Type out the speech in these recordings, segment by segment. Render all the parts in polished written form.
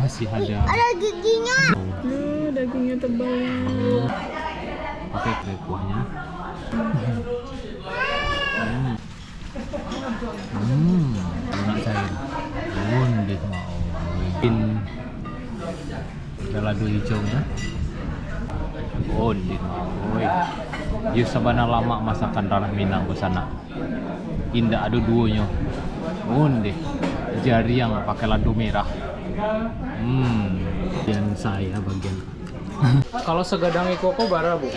masih ada. Ada giginya. Dagingnya tebal. Oke, kuahnya. Enak saya. Undit mau. Bikin lado hijaunya. Undit mau. Yus sabana lama masakan ranah Minang kesana. Indah ada duonya. Undit. Jari yang pakai lado merah. Yang saya bagian. Kalau segadang koko bara, Bu.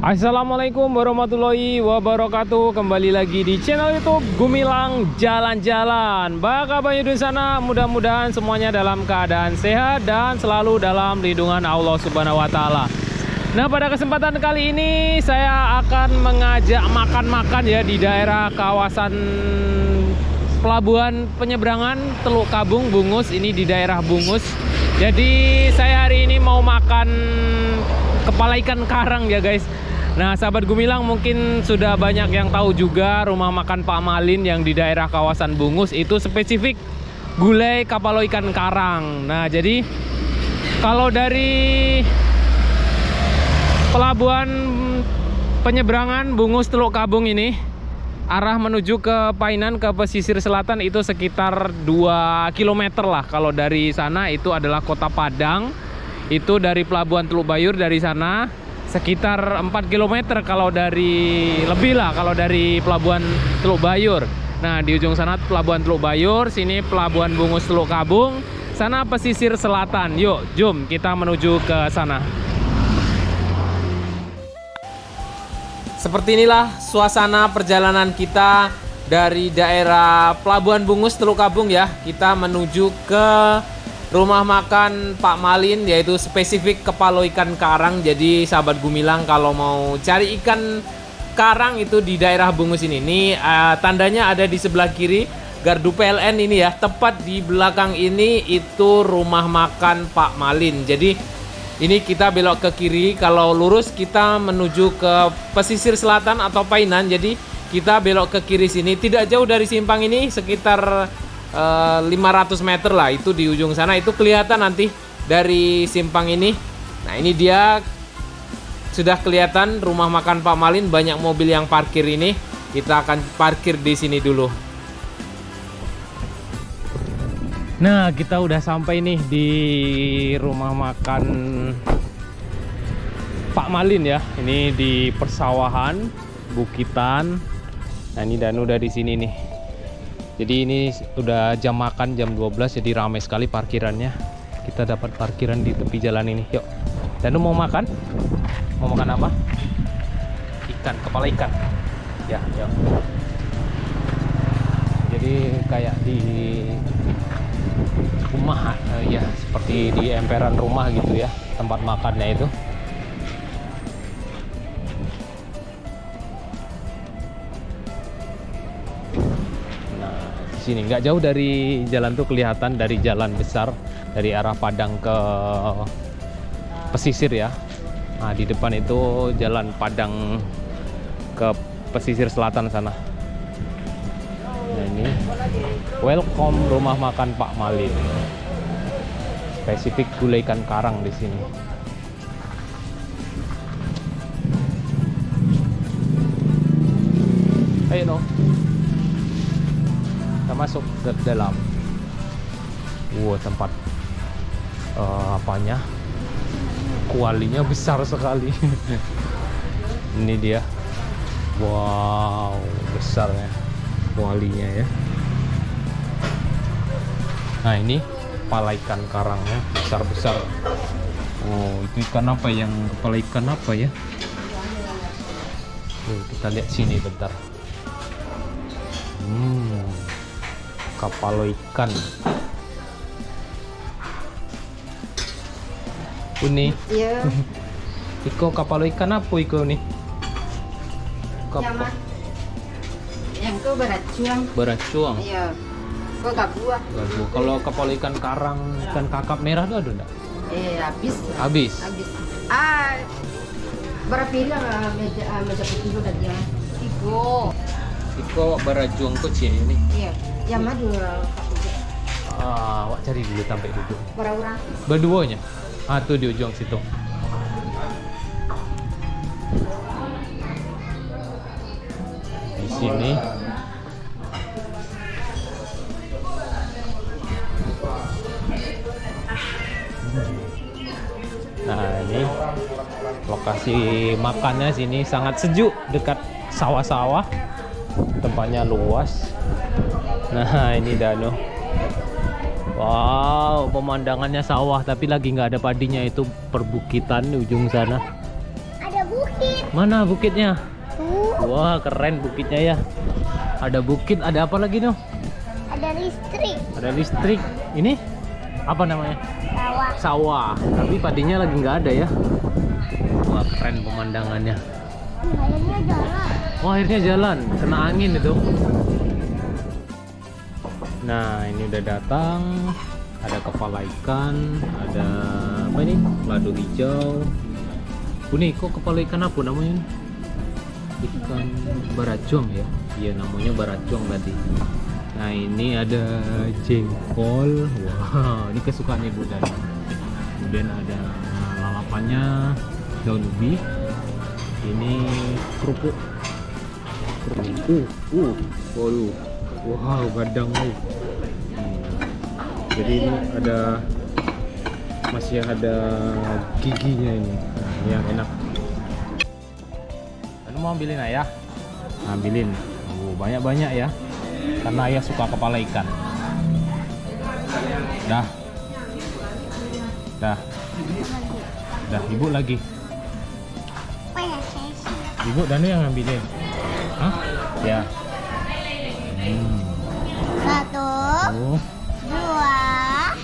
Assalamualaikum warahmatullahi wabarakatuh. Kembali lagi di channel YouTube Gumilang Jalan-Jalan. Bagaimana kabarnya di sana? Mudah-mudahan semuanya dalam keadaan sehat dan selalu dalam lindungan Allah Subhanahu wa taala. Nah, pada kesempatan kali ini saya akan mengajak makan-makan ya di daerah kawasan pelabuhan penyeberangan Teluk Kabung Bungus, ini di daerah Bungus. Jadi saya hari ini mau makan kepala ikan karang ya guys. Nah, sahabat Gumilang mungkin sudah banyak yang tahu juga rumah makan Pak Malin yang di daerah kawasan Bungus itu spesifik gulai kepala ikan karang. Nah, jadi kalau dari pelabuhan penyeberangan Bungus Teluk Kabung ini arah menuju ke Painan, ke pesisir selatan itu sekitar 2 km lah. Kalau dari sana itu adalah Kota Padang. Itu dari pelabuhan Teluk Bayur dari sana sekitar 4 km kalau dari lebih lah kalau dari pelabuhan Teluk Bayur. Nah, di ujung sana pelabuhan Teluk Bayur, sini pelabuhan Bungus Teluk Kabung, sana pesisir selatan. Yuk, jom kita menuju ke sana. Seperti inilah suasana perjalanan kita dari daerah Pelabuhan Bungus Teluk Kabung ya. Kita menuju ke rumah makan Pak Malin, yaitu spesifik kepala ikan karang. Jadi sahabat Gumilang kalau mau cari ikan karang itu di daerah Bungus ini. Ini tandanya ada di sebelah kiri gardu PLN ini ya. Tepat di belakang ini itu rumah makan Pak Malin. Jadi ini kita belok ke kiri, kalau lurus kita menuju ke pesisir selatan atau Painan. Jadi kita belok ke kiri sini, tidak jauh dari simpang ini, sekitar 500 meter lah. Itu di ujung sana, itu kelihatan nanti dari simpang ini. Nah, ini dia sudah kelihatan rumah makan Pak Malin, banyak mobil yang parkir ini. Kita akan parkir di sini dulu. Nah, kita udah sampai nih di rumah makan Pak Malin ya. Ini di persawahan, bukitan. Nah, ini Danu udah di sini nih. Jadi ini udah jam makan, jam 12, jadi ramai sekali parkirannya. Kita dapat parkiran di tepi jalan ini. Yuk. Danu mau makan? Mau makan apa? Ikan, kepala ikan. Ya, yuk. Jadi kayak di rumah ya, seperti di emperan rumah gitu ya tempat makannya itu. Nah, di sini nggak jauh dari jalan tuh kelihatan, dari jalan besar dari arah Padang ke pesisir ya. Nah, di depan itu jalan Padang ke pesisir selatan sana. Nah, ini welcome rumah makan Pak Malin. Spesifik gulai ikan karang di sini. Ayo no. Kita masuk ke dalam. Wow, tempat apanya? Kualinya besar sekali. Ini dia. Wow, besarnya kualinya ya. Nah, ini kepala ikan karangnya besar-besar. Oh, itu ikan apa, yang kepala ikan apa ya? Kita lihat sini bentar. Kepala ikan. Ini. Iya. Iko kepala ikan apa iko nih? Yang itu beracuang. Beracuang. Iya. Kok gak buah? Kalau kepala ikan karang, ikan kakap merah tuh ada enggak? Habis. Habis. Habis. Berapa bilang meja putih udah dia. Iko berajuang kecil ini. Iya. Yang madu. Wak cari dulu sampai duduk. Orang-orang. Berduanya. Ah, tuh di ujung situ. Di sini. Nah, ini lokasi makannya sini sangat sejuk, dekat sawah-sawah. Tempatnya luas. Nah, ini danau. Wow, pemandangannya sawah tapi lagi nggak ada padinya, itu perbukitan di ujung sana. Ada bukit. Mana bukitnya? Tuh, Wah, keren bukitnya ya. Ada bukit, ada apa lagi noh? ada listrik. Ada listrik. Ini apa namanya? Sawah. Sawah. Tapi padinya lagi nggak ada ya. Wah, keren pemandangannya. Akhirnya jalan. Wah, akhirnya jalan, kena angin itu. Nah, ini udah datang. Ada kepala ikan, ada apa ini? Lado hijau. Ini kok kepala ikan apa namanya? Ikan baracong ya. Iya, namanya baracong tadi. Nah, ini ada jengkol. Wah, ini kesukaan Ibu Dan. Kemudian ada lalapannya, daun ubi. Ini kerupuk. Waduh. Wow, gadang nih. Jadi ini masih ada giginya ini. Nah, ini yang enak. Lalu mau ambilin ayah? Ambilin. Banyak-banyak ya. Karena ayah suka kepala ikan. Dah. Ibu lagi. Apa ya saya sih? Ibu Danu yang ngambilin. Hah? Ya. Satu, Oh. 2,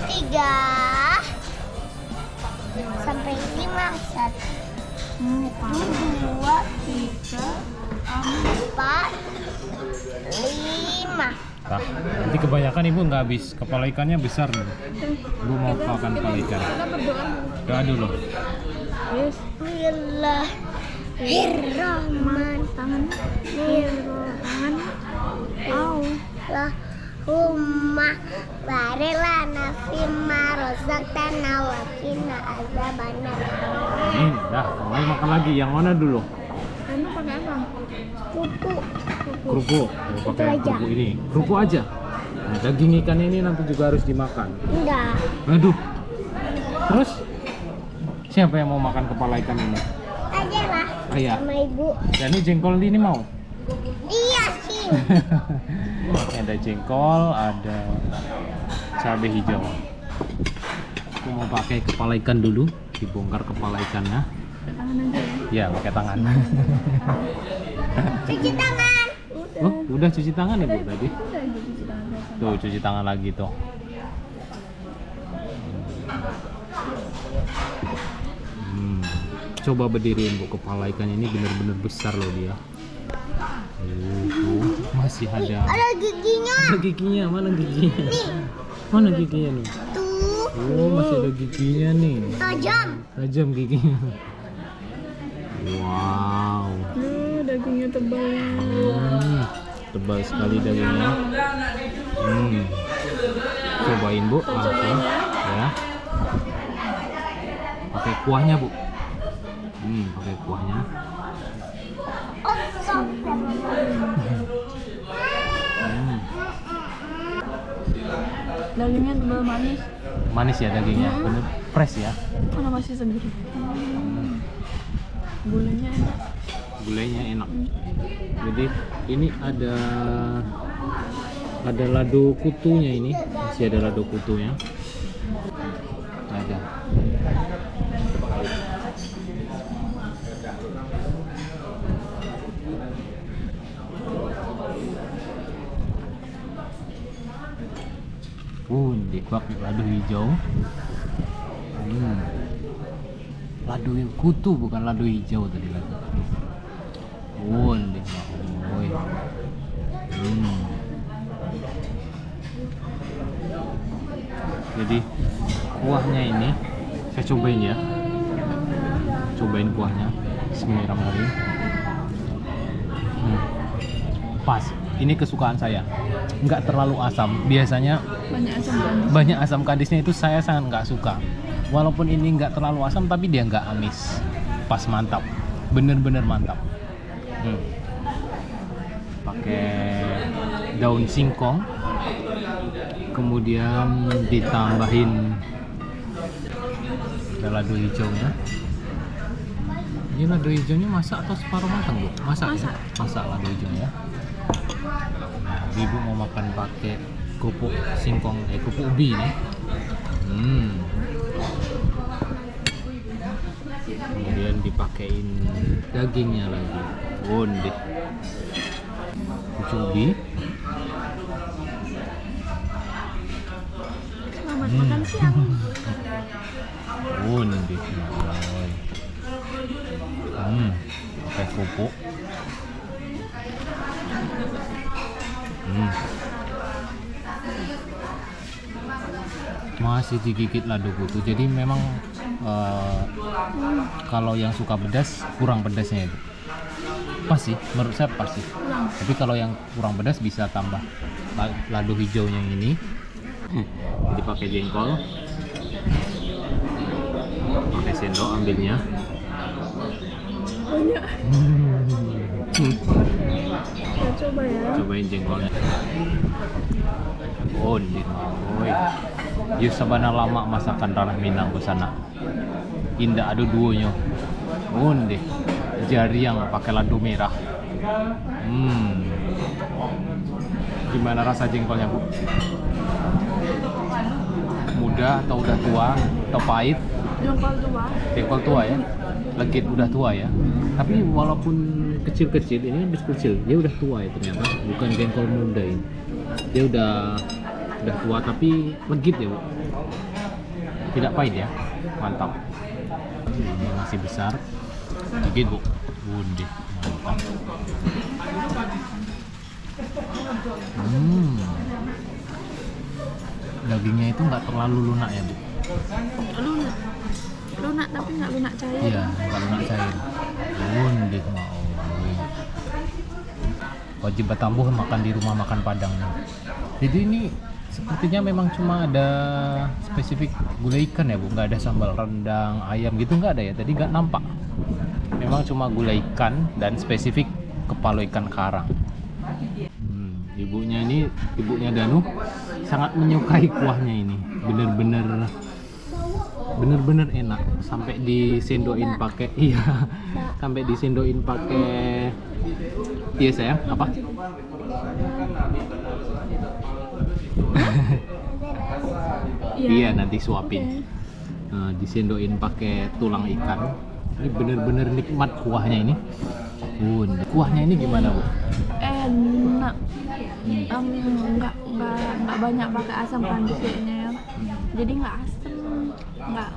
3, sampai 5. 1, 2, 3, 4, 5. Nah, nanti kebanyakan Ibu nggak habis. Kepala ikannya besar nih. Ibu mau makan kepala ikan. Doa dulu. Allahumma barik lana fima razaqtana wa qina azabannar. Dah, mulai makan lagi. Yang mana dulu? Anu pakai apa? Kuku. Kerupuk. Mau pakai Itu aja. kerupuk ini. Kerupuk aja. Nah, daging ikan ini nanti juga harus dimakan. Enggak. Aduh. Terus siapa yang mau makan kepala ikan ini? Aja lah. Ayah. Sama ibu. Dan ini jengkol ini mau? Iya sih. Ini ada jengkol, ada cabai hijau. Aku mau pakai kepala ikan dulu, dibongkar kepala ikannya. Tangan aja ya. Ya, pakai tangan. Cuci tangan. Oh, udah cuci tangan Ibu tadi? Udah jadi tangan. Tuh, cuci tangan lagi tuh. Coba berdiriin Bu, kepala ikan ini benar-benar besar loh dia. Masih ada. Ada giginya. Ada giginya, mana giginya? Mana giginya nih? Tuh. Oh, masih ada giginya nih. Tajam. Tajam giginya. Wow. Dagingnya tebal. Tebal sekali dagingnya. Cobain Bu, langsung ya. Pakai kuahnya Bu. Pakai kuahnya. Dagingnya tebal manis. Manis ya dagingnya, bener fresh ya. Mana masih seger. Gulanya enak. Gulainya enak. Jadi ini ada lado kutunya ini, masih ada lado kutunya. Ada. Dikuak lado hijau. Lado yang kutu bukan lado hijau tadi lagi. Jadi kuahnya ini saya cobain ya. Cobain kuahnya. Bismillahirrahmanirrahim. Pas. Ini kesukaan saya, nggak terlalu asam. Biasanya Banyak asam manis. banyak asam kandisnya itu saya sangat nggak suka. Walaupun ini nggak terlalu asam, tapi dia nggak amis. Pas, mantap, bener-bener mantap. Pakai daun singkong, kemudian ditambahin lado hijaunya. Ini lado hijaunya masak atau separuh matang, Bu? Masak. Masak. Ya? Masak lado hijaunya. Ibu mau makan pakai kerupuk singkong, kerupuk ubi nih. Kemudian dipakein dagingnya lagi. Deh. Kerupuk ubi. Selamat makan siang. Deh. Pakai kerupuk. Masih digigit lado kutu. Jadi memang kalau yang suka pedas kurang pedasnya itu. Pas sih, menurut saya pas sih. Tapi kalau yang kurang pedas bisa tambah lado hijaunya yang ini. Jadi pakai jengkol. Pakai sendok ambilnya. Banyak. Kita coba ya. Cobain jengkolnya. Yuk sabana lama masakan ranah Minang ke sana. Indah ada duonya. Deh. Jari yang pakai lado merah. Gimana rasa jengkolnya, Bu? Muda atau udah tua atau pahit? Jengkol tua. Jengkol tua ya. Legit udah tua ya. Tapi walaupun kecil-kecil, ini habis kecil, dia udah tua ya ternyata. Bukan jengkol muda ini. Dia udah tua tapi legit ya, Bu. Tidak pahit ya. Mantap. Ini masih besar. Legit, Bu. Deh. Mantap. Dagingnya itu nggak terlalu lunak ya, Bu? Lunak. Lunak tapi nggak lunak cair. Iya, nggak lunak cair. Deh, wajib bertambuh makan di rumah makan Padang. Jadi ini sepertinya memang cuma ada spesifik gulai ikan ya, Bu? Nggak ada sambal rendang, ayam gitu nggak ada ya? Tadi nggak nampak. Memang cuma gulai ikan dan spesifik kepala ikan karang. Ibunya Danu sangat menyukai kuahnya ini. Bener-bener enak. Sampai disendokin pakai sampai disendokin pakai sayang, apa? Iya, nanti suapin. Disendokin pakai tulang ikan. Ini bener-bener nikmat kuahnya ini. Kuahnya ini gimana, Bu? Enak. Nggak banyak pakai asam kandisnya ya. Jadi nggak asam,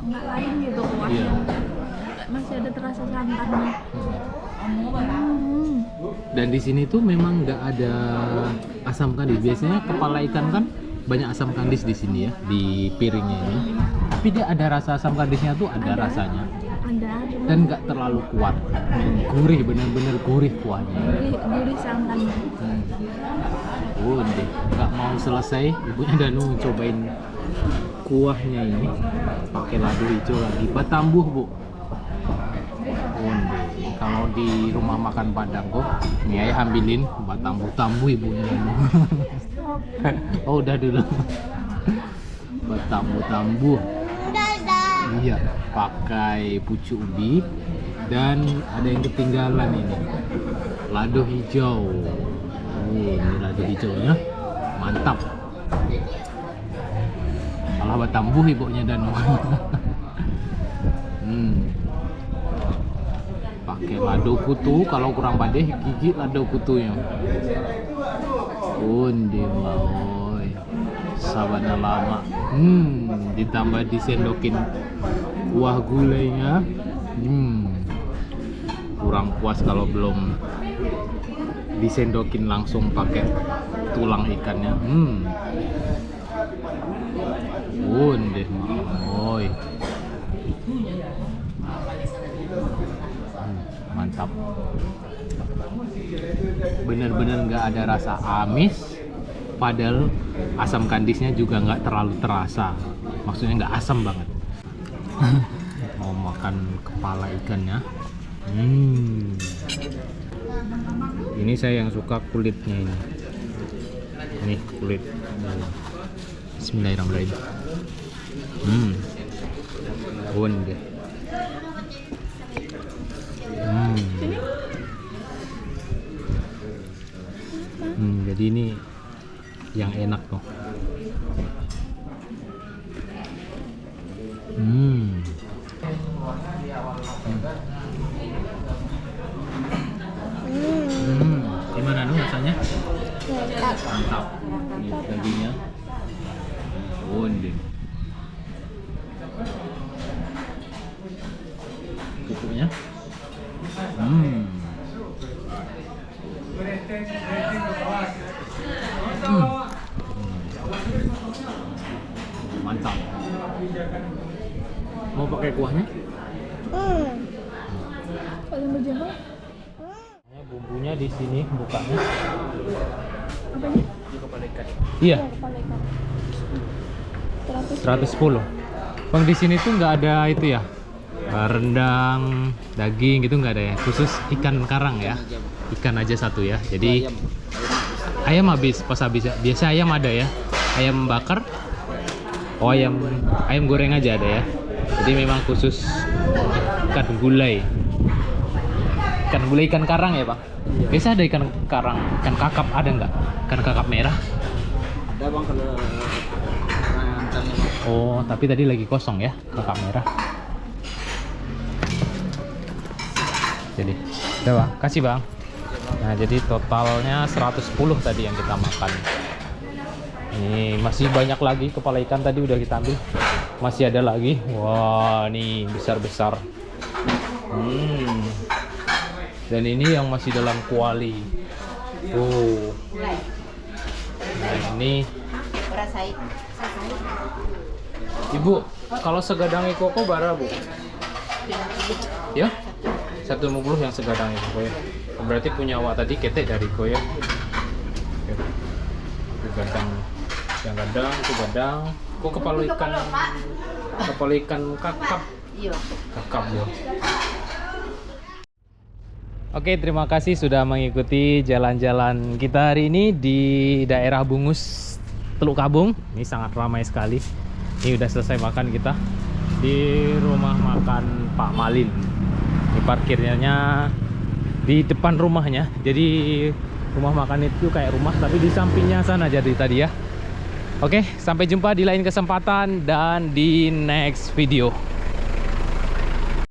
nggak lain gitu kuahnya. Iya. Masih ada terasa santannya. Dan di sini tuh memang nggak ada asam kandis. Biasanya kepala ikan kan banyak asam kandis di sini ya, di piringnya ini. Tapi dia ada rasa asam kandisnya tuh ada rasanya. Ada. Dan nggak terlalu kuat. Gurih, bener-bener gurih kuahnya. Gurih santannya. Deh. Nggak mau selesai, ibunya Danu cobain kuahnya ini pakai lado hijau lagi. Batambuh, Bu. Deh. Kalau di rumah makan Padang kok, nih ayah ambilin batambuh ibunya Danu. Oh, udah dulu. Batambuh. Iya, pakai pucuk ubi dan ada yang ketinggalan ini. Lado hijau. Ini lado hijaunya. Mantap. Malah batambuh ibunya Danu. Pakai lado kutu, kalau kurang padeh gigit lado kutunya. Deh, sabana lama. Ditambah disendokin kuah gulainya. Kurang puas kalau belum disendokin langsung pakai tulang ikannya. Deh, mantap. Bener-bener nggak ada rasa amis, padahal asam kandisnya juga nggak terlalu terasa. Maksudnya nggak asam banget. Mau makan kepala ikannya. Ini saya yang suka kulitnya ini. Ini kulit. Bismillahirrahmanirrahim. Bon deh. Jadi ini yang enak tuh. Gimana nih rasanya? Mantap. Ini dagingnya. Bonding. Kukunya. Mantap. Mau pakai kuahnya? Kalau berjemur Bumbunya di sini bukanya. apanya? Kepala ikan. Iya. Kepala ikan. 110. Bang, di sini tuh nggak ada itu ya, rendang, daging gitu nggak ada ya, khusus ikan karang ya, ikan aja satu ya. Jadi ayam habis, pas habis ya. Biasa ayam ada ya, ayam bakar. Oh, ayam goreng aja ada ya. Jadi memang khusus ikan gulai. Ikan gulai ikan karang ya, Bang? Biasa ada ikan karang, ikan kakap ada nggak? Ikan kakap merah? Ada bang kalau rancangannya bang. Oh, tapi tadi lagi kosong ya, kakap merah. Jadi, udah Bang, kasih Bang. Nah, jadi totalnya 110 tadi yang kita makan. Ini masih banyak lagi kepala ikan tadi udah kita ambil. Masih ada lagi. Wah, nih besar-besar. Dan ini yang masih dalam kuali. Oh. Nah, ini Ibu, kalau segadang koko bara, Bu? Ya? 150 yang segadang koko ya. Berarti punya awak tadi ketek dari ko ya. Gadang. Yang gadang, itu gadang. Kok kepala ikan kakap. Iya. Kakap ya. Oke, terima kasih sudah mengikuti jalan-jalan kita hari ini di daerah Bungus, Teluk Kabung. Ini sangat ramai sekali. Ini udah selesai makan kita di rumah makan Pak Malin. Ini parkirnya di depan rumahnya. Jadi rumah makan itu kayak rumah tapi di sampingnya sana jadi tadi ya. Oke, sampai jumpa di lain kesempatan dan di next video.